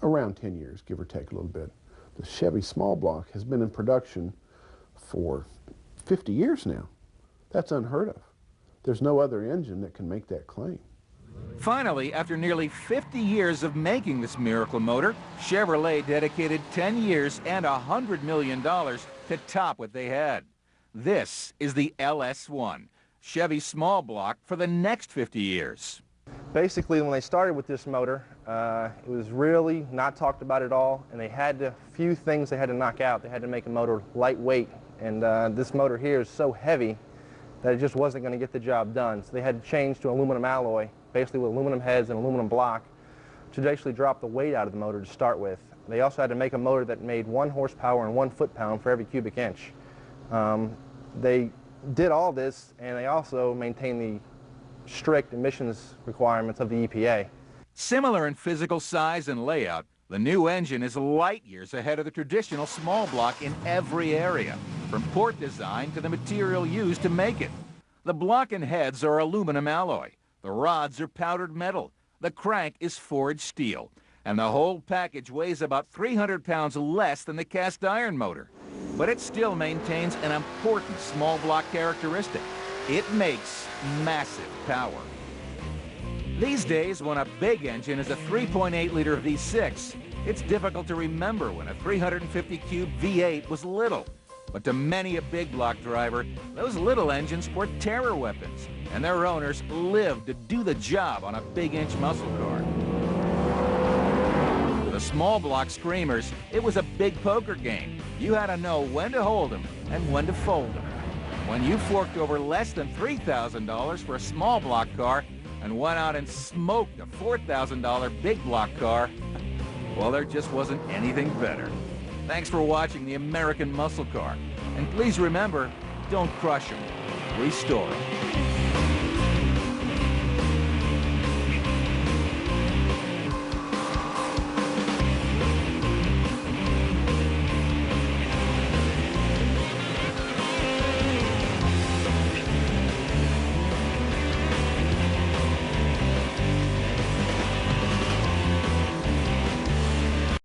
around 10 years, give or take a little bit. The Chevy small block has been in production for 50 years now. That's unheard of. There's no other engine that can make that claim. Finally, after nearly 50 years of making this miracle motor, Chevrolet dedicated 10 years and $100 million to top what they had. This is the LS1, Chevy's small block for the next 50 years. Basically, when they started with this motor, it was really not talked about at all, and they had a few things they had to knock out. They had to make a motor lightweight, and this motor here is so heavy that it just wasn't going to get the job done. So they had to change to aluminum alloy, basically with aluminum heads and aluminum block, to actually drop the weight out of the motor to start with. They also had to make a motor that made 1 horsepower and 1 foot-pound for every cubic inch. They did all this, and they also maintained the strict emissions requirements of the EPA. Similar in physical size and layout, the new engine is light years ahead of the traditional small block in every area, from port design to the material used to make it. The block and heads are aluminum alloy, the rods are powdered metal, the crank is forged steel, and the whole package weighs about 300 pounds less than the cast iron motor. But it still maintains an important small block characteristic. It makes massive power. These days, when a big engine is a 3.8-liter V6, it's difficult to remember when a 350-cube V8 was little. But to many a big block driver, those little engines were terror weapons, and their owners lived to do the job on a big-inch muscle car. For the small block screamers, it was a big poker game. You had to know when to hold them and when to fold them. When you forked over less than $3,000 for a small block car and went out and smoked a $4,000 big block car, well, there just wasn't anything better. Thanks for watching the American Muscle Car. And please remember, don't crush them, restore them.